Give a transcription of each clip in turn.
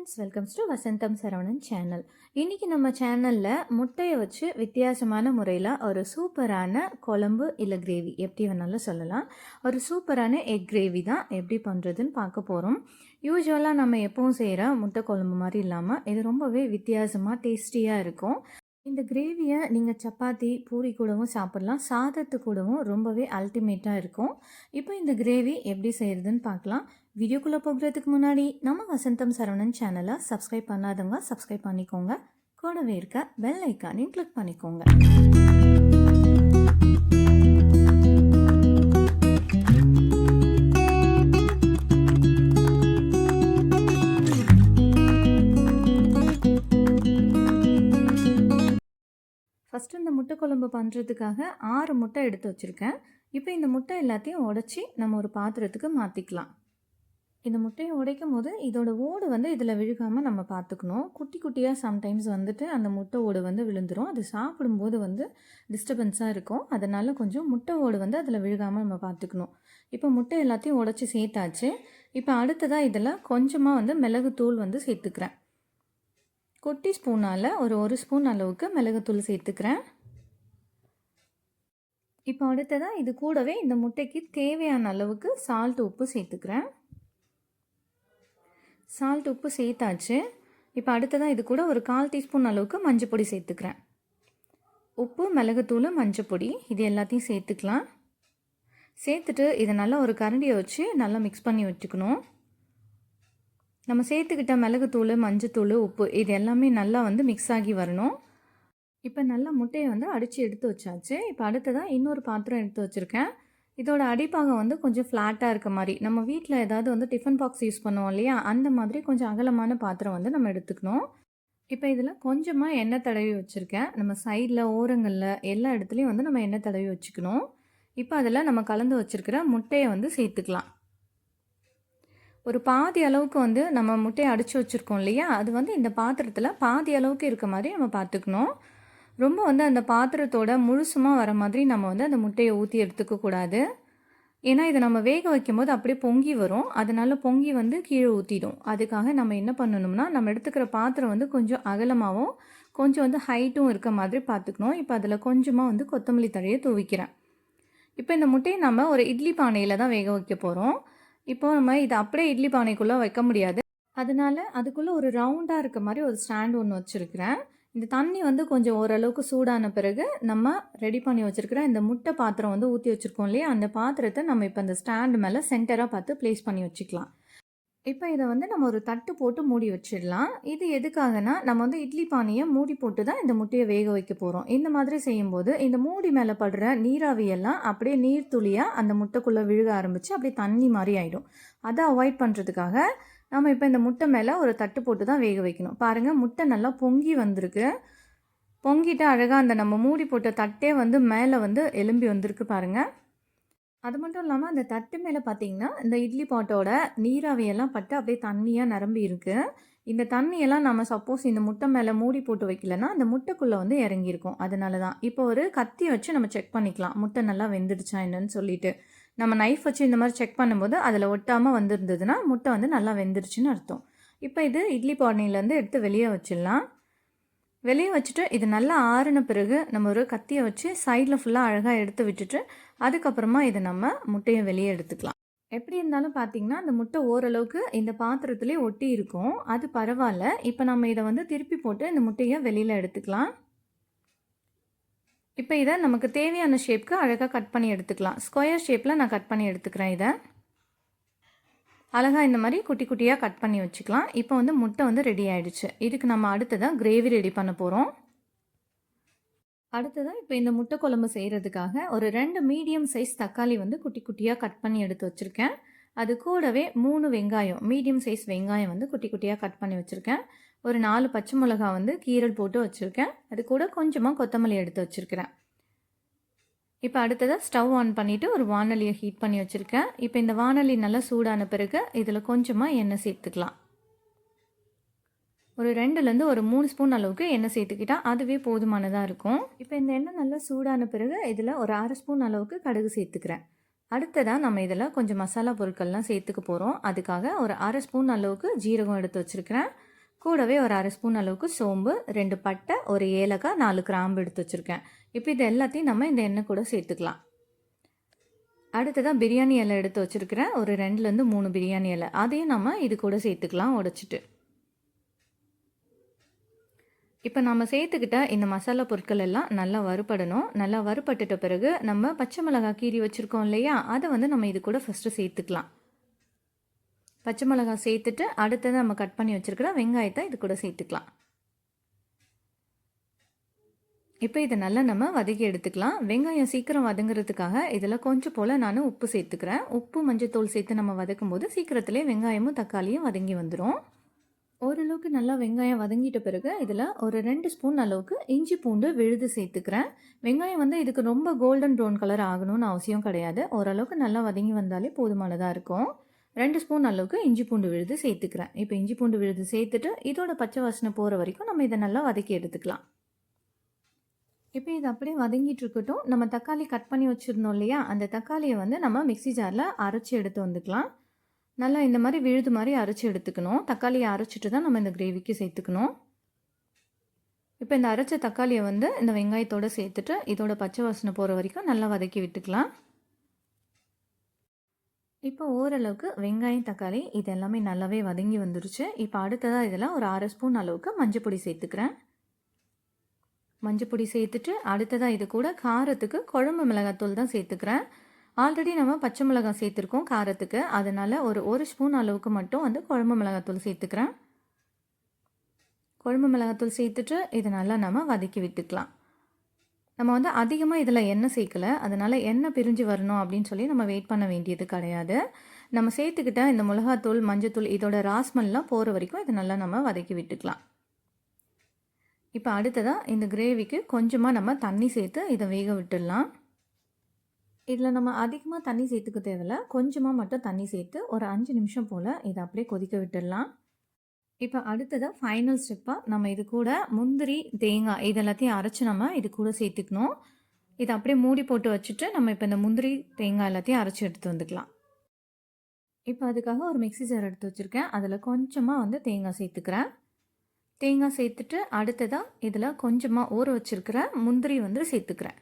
Friends, welcomes to Vasantham Saravanan channel. இன்றைக்கி நம்ம சேனலில் முட்டையை வச்சு வித்தியாசமான முறையில் ஒரு சூப்பரான குழம்பு இல்லை கிரேவி எப்படி வேணாலும் சொல்லலாம், ஒரு சூப்பரான எக் கிரேவி தான் எப்படி பண்ணுறதுன்னு பார்க்க போகிறோம். யூஸ்வலாக நம்ம எப்பவும் செய்கிற முட்டை குழம்பு மாதிரி இல்லாமல் இது ரொம்பவே வித்தியாசமாக டேஸ்டியாக இருக்கும். இந்த கிரேவியை நீங்கள் சப்பாத்தி பூரி கூடவும் சாப்பிட்லாம், சாதத்து கூடவும் ரொம்பவே அல்டிமேட்டாக இருக்கும். இப்போ இந்த கிரேவி எப்படி செய்கிறதுன்னு பார்க்கலாம். வீடியோக்குள்ளே போகிறதுக்கு முன்னாடி நம்ம வசந்தம் சரவணன் சேனலை சப்ஸ்கிரைப் பண்ணாதவங்க சப்ஸ்கிரைப் பண்ணிக்கோங்க. கூடவே இருக்க பெல் ஐக்கானையும் கிளிக் பண்ணிக்கோங்க. ஃபஸ்ட்டு இந்த முட்டை குழம்பு பண்ணுறதுக்காக 6 முட்டை எடுத்து வச்சுருக்கேன். இப்போ இந்த முட்டை எல்லாத்தையும் உடச்சி நம்ம ஒரு பாத்திரத்துக்கு மாற்றிக்கலாம். இந்த முட்டையை உடைக்கும் போது இதோட ஓடு இதில் விழுகாமல் நம்ம பார்த்துக்கணும். குட்டி குட்டியாக சம்டைம்ஸ் அந்த முட்டை ஓடு விழுந்துடும். அது சாப்பிடும்போது டிஸ்டர்பன்ஸாக இருக்கும். அதனால் கொஞ்சம் முட்டை ஓடு அதில் விழுகாமல் நம்ம பார்த்துக்கணும். இப்போ முட்டை எல்லாத்தையும் உடச்சி சேர்த்தாச்சு. இப்போ அடுத்ததாக இதில் கொஞ்சமாக மிளகுத்தூள் சேர்த்துக்கிறேன். குட்டி ஸ்பூனால் ஒரு ஸ்பூன் அளவுக்கு மிளகுத்தூள் சேர்த்துக்கிறேன். இப்போ அடுத்ததாக இது கூடவே இந்த முட்டைக்கு தேவையான அளவுக்கு சால்ட் உப்பு சேர்த்துக்கிறேன். சால்ட் உப்பு சேர்த்தாச்சு. இப்போ அடுத்ததாக இது கூட ஒரு 1/4 டீஸ்பூன் அளவுக்கு மஞ்சள் பொடி சேர்த்துக்கிறேன். உப்பு, மிளகுத்தூள், மஞ்சள் பொடி இது எல்லாத்தையும் சேர்த்துக்கலாம். சேர்த்துட்டு இதை நல்லா ஒரு கரண்டியை வச்சு நல்லா மிக்ஸ் பண்ணி வச்சுக்கணும். நம்ம சேர்த்துக்கிட்ட மிளகுத்தூள், மஞ்சத்தூள், உப்பு இது எல்லாமே நல்லா மிக்ஸ் ஆகி வரணும். இப்போ நல்லா முட்டையை அடித்து எடுத்து வச்சாச்சு. இப்போ அடுத்ததாக இன்னொரு பாத்திரம் எடுத்து வச்சுருக்கேன். இதோட அடிப்பாகம் கொஞ்சம் ஃப்ளாட்டாக இருக்க மாதிரி, நம்ம வீட்டில் ஏதாவது டிஃபன் பாக்ஸ் யூஸ் பண்ணுவோம் இல்லையா, அந்த மாதிரி கொஞ்சம் அகலமான பாத்திரம் நம்ம எடுத்துக்கணும். இப்போ இதில் கொஞ்சமாக எண்ணெய் தடவி வச்சுருக்கேன். நம்ம சைடில், ஓரங்களில் எல்லா இடத்துலையும் நம்ம எண்ணெய் தடவி வச்சுக்கணும். இப்போ அதில் நம்ம கலந்து வச்சுருக்கிற முட்டையை சேர்த்துக்கலாம். ஒரு பாதி அளவுக்கு நம்ம முட்டையை அடித்து வச்சுருக்கோம் இல்லையா, அது இந்த பாத்திரத்தில் பாதி அளவுக்கு இருக்க மாதிரி நம்ம பார்த்துக்கணும். ரொம்ப அந்த பாத்திரத்தோட முழுசுமாக வர மாதிரி நம்ம அந்த முட்டையை ஊற்றி எடுத்துக்கக்கூடாது. ஏன்னா இதை நம்ம வேக வைக்கும் போது அப்படியே பொங்கி வரும். அதனால பொங்கி கீழே ஊற்றிடும். அதுக்காக நம்ம என்ன பண்ணணும்னா, நம்ம எடுத்துக்கிற பாத்திரம் கொஞ்சம் அகலமாகவும் கொஞ்சம் ஹைட்டும் இருக்க மாதிரி பார்த்துக்கணும். இப்போ அதில் கொஞ்சமாக கொத்தமல்லி தழையை தூவிக்கிறேன். இப்போ இந்த முட்டையை நம்ம ஒரு இட்லி பானையில் தான் வேக வைக்க போகிறோம். இப்போது நம்ம இதை அப்படியே இட்லி பானைக்குள்ளே வைக்க முடியாது. அதனால் அதுக்குள்ளே ஒரு ரவுண்டாக இருக்க மாதிரி ஒரு ஸ்டாண்ட் ஒன்று வச்சுருக்கிறேன். இந்த தண்ணி கொஞ்சம் ஓரளவுக்கு சூடான பிறகு நம்ம ரெடி பண்ணி வச்சுருக்கிற இந்த முட்டை பாத்திரம் ஊற்றி வச்சுருக்கோம் இல்லையா, அந்த பாத்திரத்தை நம்ம இப்போ அந்த ஸ்டாண்டு மேலே சென்டராக பார்த்து ப்ளேஸ் பண்ணி வச்சுக்கலாம். இப்போ இதை நம்ம ஒரு தட்டு போட்டு மூடி வச்சிடலாம். இது எதுக்காகனா, நம்ம இட்லி பானையை மூடி போட்டு தான் இந்த முட்டையை வேக வைக்க போகிறோம். இந்த மாதிரி செய்யும்போது இந்த மூடி மேலே படுற நீராவியெல்லாம் அப்படியே நீர் துளியாக அந்த முட்டைக்குள்ளே விழுக ஆரம்பித்து அப்படியே தண்ணி மாதிரி ஆகிடும். அதை அவாய்ட் பண்ணுறதுக்காக நம்ம இப்போ இந்த முட்டை மேலே ஒரு தட்டு போட்டு தான் வேக வைக்கணும். பாருங்கள், முட்டை நல்லா பொங்கி வந்திருக்கு. பொங்கிட்டு அழகாக அந்த நம்ம மூடி போட்ட தட்டே மேலே எலும்பி வந்திருக்கு பாருங்கள். அது மட்டும் இல்லாமல் அந்த தட்டு மேலே பார்த்திங்கன்னா இந்த இட்லி பாட்டோட நீராவியெல்லாம் பட்டு அப்படியே தண்ணியாக நிரம்பி இருக்குது. இந்த தண்ணியெல்லாம் நம்ம சப்போஸ் இந்த முட்டை மேலே மூடி போட்டு வைக்கலன்னா அந்த முட்டைக்குள்ளே இறங்கியிருக்கும். அதனால தான் இப்போ ஒரு கத்தியை வச்சு நம்ம செக் பண்ணிக்கலாம் முட்டை நல்லா வெந்துடுச்சா என்னன்னு சொல்லிட்டு. நம்ம நைஃப் வச்சு இந்த மாதிரி செக் பண்ணும்போது அதில் ஒட்டாமல் வந்திருந்ததுன்னா முட்டை நல்லா வெந்துடுச்சுன்னு அர்த்தம். இப்போ இது இட்லி பானையிலேருந்து எடுத்து வெளியே வச்சிடலாம். வெளியே வச்சுட்டு இது நல்லா ஆறின பிறகு நம்ம ஒரு கத்தியை வச்சு சைடில் ஃபுல்லாக அழகாக எடுத்து விட்டுட்டு அதுக்கப்புறமா இதை நம்ம முட்டையை வெளியே எடுத்துக்கலாம். எப்படி இருந்தாலும் பார்த்திங்கன்னா அந்த முட்டை ஓரளவுக்கு இந்த பாத்திரத்துலேயே ஒட்டி இருக்கும். அது பரவாயில்ல. இப்போ நம்ம இதை திருப்பி போட்டு இந்த முட்டையை வெளியில் எடுத்துக்கலாம். இப்போ இதை நமக்கு தேவையான ஷேப்க்கு அழகாக கட் பண்ணி எடுத்துக்கலாம். ஸ்கொயர் ஷேப்பில் நான் கட் பண்ணி எடுத்துக்கிறேன். இதை அழகாக இந்த மாதிரி குட்டி குட்டியாக கட் பண்ணி வச்சுக்கலாம். இப்போ முட்டை ரெடி ஆகிடுச்சு. இதுக்கு நம்ம அடுத்ததாக கிரேவி ரெடி பண்ண போகிறோம். அடுத்ததாக இப்போ இந்த முட்டை குழம்பு செய்கிறதுக்காக ஒரு 2 மீடியம் சைஸ் தக்காளி குட்டி குட்டியாக கட் பண்ணி எடுத்து வச்சுருக்கேன். அது கூடவே 3 வெங்காயம், மீடியம் சைஸ் வெங்காயம் குட்டி குட்டியாக கட் பண்ணி வச்சுருக்கேன். ஒரு 4 பச்சை மிளகா கீரல் போட்டு வச்சுருக்கேன். அது கூட கொஞ்சமாக கொத்தமல்லி எடுத்து வச்சுருக்கிறேன். இப்போ அடுத்ததாக ஸ்டவ் ஆன் பண்ணிவிட்டு ஒரு வானலியை ஹீட் பண்ணி வச்சுருக்கேன். இப்போ இந்த வானலி நல்லா சூடான பிறகு இதில் கொஞ்சமாக எண்ணெய் சேர்த்துக்கலாம். ஒரு 2லேருந்து ஒரு 3 ஸ்பூன் அளவுக்கு எண்ணெய் சேர்த்துக்கிட்டால் அதுவே போதுமானதாக இருக்கும். இப்போ இந்த எண்ணெய் நல்லா சூடான பிறகு இதில் ஒரு 1/2 ஸ்பூன் அளவுக்கு கடுகு சேர்த்துக்கிறேன். அடுத்ததாக நம்ம இதில் கொஞ்சம் மசாலா பொருட்கள்லாம் சேர்த்துக்க போகிறோம். அதுக்காக ஒரு 1/2 ஸ்பூன் அளவுக்கு ஜீரகம் எடுத்து வச்சுருக்கிறேன். கூடவே ஒரு அரை ஸ்பூன் அளவுக்கு சோம்பு, 2 பட்டை, ஒரு ஏலக்காய், 4 கிராம்பு எடுத்து வச்சுருக்கேன். இப்போ இது எல்லாத்தையும் நம்ம இந்த எண்ணெய் கூட சேர்த்துக்கலாம். அடுத்ததாக பிரியாணி இலை எடுத்து வச்சுருக்கிறேன். ஒரு 2லேருந்து 3 பிரியாணி இலை, அதையும் நம்ம இது கூட சேர்த்துக்கலாம் உடைச்சிட்டு. இப்போ நம்ம சேர்த்துக்கிட்ட இந்த மசாலா பொருட்கள் எல்லாம் நல்லா வறுபடணும். நல்லா வறுபட்டுட்ட பிறகு நம்ம பச்சை மிளகாய் கீறி வச்சுருக்கோம் இல்லையா, அதை வந்து நம்ம இது கூட ஃபஸ்ட்டு சேர்த்துக்கலாம். பச்சை மிளகாய் சேர்த்துட்டு அடுத்தது நம்ம கட் பண்ணி வச்சுருக்கிற வெங்காயத்தை இது கூட சேர்த்துக்கலாம். இப்போ இதை நல்லா நம்ம வதக்கி எடுத்துக்கலாம். வெங்காயம் சீக்கிரம் வதங்குறதுக்காக இதில் கொஞ்சம் போல் நான் உப்பு சேர்த்துக்கிறேன். உப்பு மஞ்சத்தூள் சேர்த்து நம்ம வதக்கும் போது சீக்கிரத்துலேயே வெங்காயமும் தக்காளியும் வதங்கி வந்துடும். ஓரளவுக்கு நல்லா வெங்காயம் வதங்கிட்ட பிறகு இதில் ஒரு 2 ஸ்பூன் அளவுக்கு இஞ்சி பூண்டு விழுது சேர்த்துக்கிறேன். வெங்காயம் வந்து இதுக்கு ரொம்ப கோல்டன் ப்ரௌன் கலர் ஆகணும்னு அவசியம் கிடையாது. ஓரளவுக்கு நல்லா வதங்கி வந்தாலே போதுமானதாக இருக்கும். 2 ஸ்பூன் அளவுக்கு இஞ்சி பூண்டு விழுது சேர்த்துக்கிறேன். இப்போ இஞ்சி பூண்டு விழுது சேர்த்துட்டு இதோட பச்சை வாசனை போகிற வரைக்கும் நம்ம இதை நல்லா வதக்கி எடுத்துக்கலாம். இப்போ இது அப்படியே வதங்கிட்டு இருக்கட்டும். நம்ம தக்காளி கட் பண்ணி வச்சுருந்தோம் இல்லையா, அந்த தக்காளியை வந்து நம்ம மிக்ஸி ஜாரில் அரைச்சி எடுத்து வந்துக்கலாம். நல்லா இந்த மாதிரி விழுது மாதிரி அரைச்சி எடுத்துக்கணும். தக்காளியை அரைச்சிட்டு தான் நம்ம இந்த கிரேவிக்கு சேர்த்துக்கணும். இப்போ இந்த அரைச்ச தக்காளியை வந்து இந்த வெங்காயத்தோடு சேர்த்துட்டு இதோட பச்சை வாசனை போகிற வரைக்கும் நல்லா வதக்கி விட்டுக்கலாம். இப்போ ஓரளவுக்கு வெங்காயம் தக்காளி இது எல்லாமே நல்லாவே வதங்கி வந்துருச்சு. இப்போ அடுத்ததாக இதில் ஒரு 1/2 ஸ்பூன் அளவுக்கு மஞ்சப்பொடி சேர்த்துக்கிறேன். மஞ்சப்பொடி சேர்த்துட்டு அடுத்ததாக இது கூட காரத்துக்கு குழம்பு மிளகாத்தூள் தான் சேர்த்துக்கிறேன். ஆல்ரெடி நம்ம பச்சை மிளகாய் சேர்த்துருக்கோம் காரத்துக்கு, அதனால் ஒரு ஸ்பூன் அளவுக்கு மட்டும் வந்து குழம்பு மிளகாத்தூள் சேர்த்துக்கிறேன். குழம்பு மிளகாத்தூள் சேர்த்துட்டு இதை நல்லா நம்ம வதக்கி விட்டுக்கலாம். நம்ம வந்து அதிகமாக இதில் எண்ணெய் சேர்க்கலை, அதனால் எண்ணெய் பிரிஞ்சு வரணும் அப்படின்னு சொல்லி நம்ம வெயிட் பண்ண வேண்டியது கிடையாது. நம்ம சேர்த்துக்கிட்ட இந்த மிளகாத்தூள் மஞ்சத்தூள் இதோட ராஸ்மெல்லாம் போகிற வரைக்கும் இதை நல்லா நம்ம வதக்கி விட்டுக்கலாம். இப்போ அடுத்ததாக இந்த கிரேவிக்கு கொஞ்சமாக நம்ம தண்ணி சேர்த்து இதை வேக விட்டுடலாம். இதில் நம்ம அதிகமாக தண்ணி சேர்த்துக்க தேவையில்ல, கொஞ்சமாக மட்டும் தண்ணி சேர்த்து ஒரு 5 நிமிஷம் போல் இதை அப்படியே கொதிக்க விட்டுடலாம். இப்போ அடுத்ததாக ஃபைனல் ஸ்டெப்பாக நம்ம இது கூட முந்திரி தேங்காய் இது எல்லாத்தையும் அரைச்சி நம்ம இது கூட சேர்த்துக்கணும். இதை அப்படியே மூடி போட்டு வச்சுட்டு நம்ம இப்போ இந்த முந்திரி தேங்காய் எல்லாத்தையும் அரைச்சி எடுத்து வந்துக்கலாம். இப்போ அதுக்காக ஒரு மிக்ஸி ஜார் எடுத்து வச்சுருக்கேன். அதில் கொஞ்சமாக வந்து தேங்காய் சேர்த்துக்கிறேன். தேங்காய் சேர்த்துட்டு அடுத்ததாக இதில் கொஞ்சமாக ஊற வச்சுருக்கிற முந்திரி வந்து சேர்த்துக்கிறேன்.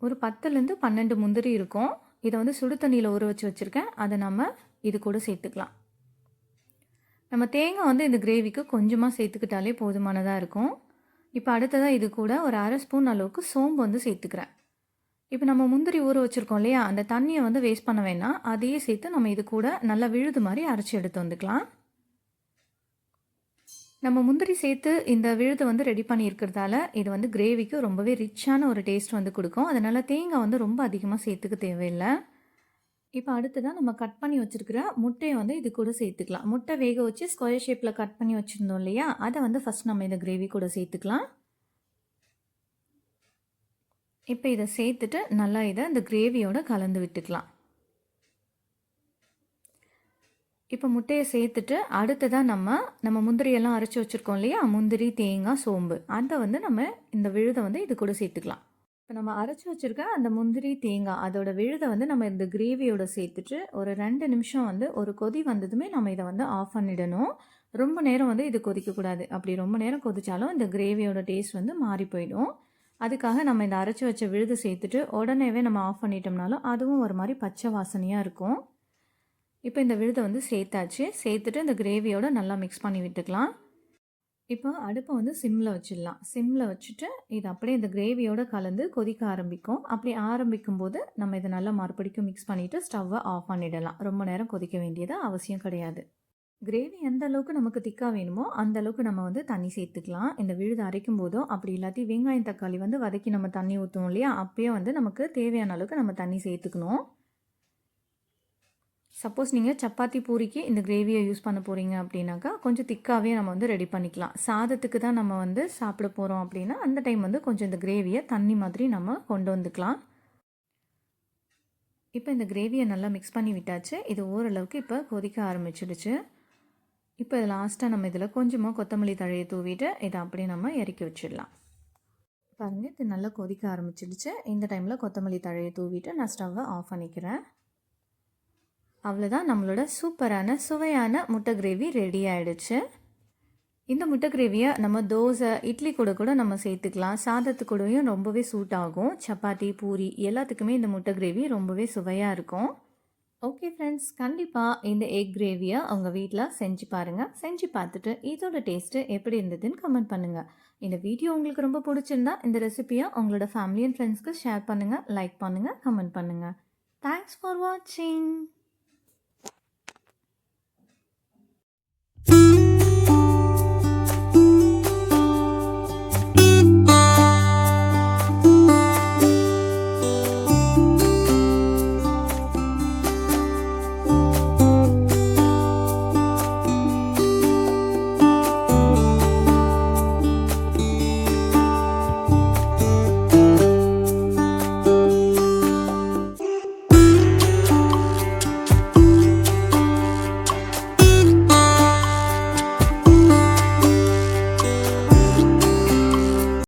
ஒரு 10லேருந்து 12 முந்திரி இருக்கும். இதை வந்து சுடு தண்ணியில் ஊற வச்சுருக்கேன். அதை நம்ம இது கூட சேர்த்துக்கலாம். நம்ம தேங்காய் வந்து இந்த கிரேவிக்கு கொஞ்சமாக சேர்த்துக்கிட்டாலே போதுமானதாக இருக்கும். இப்போ அடுத்ததாக இது கூட ஒரு 1/2 ஸ்பூன் அளவுக்கு சோம்பு வந்து சேர்த்துக்கிறேன். இப்போ நம்ம முந்திரி ஊற வச்சுருக்கோம் இல்லையா, அந்த தண்ணியை வந்து வேஸ்ட் பண்ண வேணாம், அதையே சேர்த்து நம்ம இது கூட நல்லா விழுது மாதிரி அரைச்சி எடுத்து வந்துக்கலாம். நம்ம முந்திரி சேர்த்து இந்த விழுதை வந்து ரெடி பண்ணியிருக்கிறதால இது வந்து கிரேவிக்கு ரொம்பவே ரிச்சான ஒரு டேஸ்ட் வந்து கொடுக்கும். அதனால் தேங்காய் வந்து ரொம்ப அதிகமாக சேர்த்துக்க தேவையில்லை. இப்போ அடுத்ததாக நம்ம கட் பண்ணி வச்சுருக்கிற முட்டையை வந்து இது கூட சேர்த்துக்கலாம். முட்டை வேக வச்சு ஸ்கொயர் ஷேப்பில் கட் பண்ணி வச்சுருந்தோம் இல்லையா, அதை வந்து ஃபஸ்ட் நம்ம இந்த கிரேவி கூட சேர்த்துக்கலாம். இப்போ இதை சேர்த்துட்டு நல்லா இதை இந்த கிரேவியோட கலந்து விட்டுக்கலாம். இப்போ முட்டையை சேர்த்துட்டு அடுத்ததாக நம்ம முந்திரியெல்லாம் அரைச்சி வச்சுருக்கோம் இல்லையா, முந்திரி தேங்காய் சோம்பு அதை வந்து நம்ம இந்த விழுதை வந்து இது கூட சேர்த்துக்கலாம். இப்போ நம்ம அரைச்சி வச்சுருக்க அந்த முந்திரி தேங்காய் அதோட விழுதை வந்து நம்ம இந்த கிரேவியோட சேர்த்துட்டு ஒரு 2 நிமிஷம் வந்து ஒரு கொதி வந்ததுமே நம்ம இதை வந்து ஆஃப் பண்ணிடணும். ரொம்ப நேரம் வந்து இது கொதிக்கக்கூடாது. அப்படி ரொம்ப நேரம் கொதித்தாலும் இந்த கிரேவியோட டேஸ்ட் வந்து மாறி போயிடும். அதுக்காக நம்ம இந்த அரைச்சி வச்ச விழுதை சேர்த்துட்டு உடனேவே நம்ம ஆஃப் பண்ணிட்டோம்னாலும் அதுவும் ஒரு மாதிரி பச்சை வாசனையாக இருக்கும். இப்போ இந்த விழுதை வந்து சேர்த்தாச்சு. சேர்த்துட்டு இந்த கிரேவியோட நல்லா மிக்ஸ் பண்ணி விட்டுக்கலாம். இப்போ அடுப்பை வந்து சிம்மில் வச்சிடலாம். சிம்மில் வச்சுட்டு இது அப்படியே இந்த கிரேவியோட கலந்து கொதிக்க ஆரம்பிக்கும். அப்படி ஆரம்பிக்கும் போது நம்ம இதை நல்லா மறுபடிக்கும் மிக்ஸ் பண்ணிவிட்டு ஸ்டவ்வை ஆஃப் பண்ணிடலாம். ரொம்ப நேரம் கொதிக்க வேண்டியது அவசியம் கிடையாது. கிரேவி எந்த அளவுக்கு நமக்கு திக்காக வேணுமோ அந்த அளவுக்கு நம்ம வந்து தண்ணி சேர்த்துக்கலாம். இந்த விழுதை அரைக்கும் போதோ அப்படி இல்லாட்டி வெங்காயம் தக்காளி வந்து வதக்கி நம்ம தண்ணி ஊற்றுவோம் இல்லையா, அப்பயே வந்து நமக்கு தேவையான அளவுக்கு நம்ம தண்ணி சேர்த்துக்கணும். சப்போஸ் நீங்கள் சப்பாத்தி பூரிக்கு இந்த கிரேவியை யூஸ் பண்ண போகிறீங்க அப்படின்னாக்கா கொஞ்சம் திக்காகவே நம்ம வந்து ரெடி பண்ணிக்கலாம். சாதத்துக்கு தான் நம்ம வந்து சாப்பிட போகிறோம் அப்படின்னா அந்த டைம் வந்து கொஞ்சம் இந்த கிரேவியை தண்ணி மாதிரி நம்ம கொண்டு வந்துக்கலாம். இப்போ இந்த கிரேவியை நல்லா மிக்ஸ் பண்ணி விட்டாச்சு. இது ஓரளவுக்கு இப்போ கொதிக்க ஆரம்பிச்சிடுச்சு. இப்போ லாஸ்ட்டாக நம்ம இதில் கொஞ்சமாக கொத்தமல்லி தழையை தூவிட்டு இதை அப்படியே நம்ம இறக்கி வச்சிடலாம். பாருங்கள், இது நல்லா கொதிக்க ஆரம்பிச்சிடுச்சு. இந்த டைமில் கொத்தமல்லி தழையை தூவிட்டு நான் ஸ்டவ்வை ஆஃப் பண்ணிக்கிறேன். அவ்வளோதான், நம்மளோட சூப்பரான சுவையான முட்டை கிரேவி ரெடி ஆகிடுச்சு. இந்த முட்டை கிரேவியை நம்ம தோசை, இட்லி கூட கூட நம்ம சேர்த்துக்கலாம். சாதத்து கூடயும் ரொம்பவே சூட் ஆகும். சப்பாத்தி, பூரி எல்லாத்துக்குமே இந்த முட்டை கிரேவி ரொம்பவே சுவையாக இருக்கும். ஓகே ஃப்ரெண்ட்ஸ், கண்டிப்பாக இந்த எக் கிரேவியை உங்கள் வீட்டில் செஞ்சு பாருங்கள். செஞ்சு பார்த்துட்டு இதோட டேஸ்ட்டு எப்படி இருந்ததுன்னு கமெண்ட் பண்ணுங்கள். இந்த வீடியோ உங்களுக்கு ரொம்ப பிடிச்சிருந்தா இந்த ரெசிபியை உங்களோட ஃபேமிலி அண்ட் ஃப்ரெண்ட்ஸ்க்கு ஷேர் பண்ணுங்கள், லைக் பண்ணுங்கள், கமெண்ட் பண்ணுங்கள். தேங்க்ஸ் ஃபார் வாட்சிங்.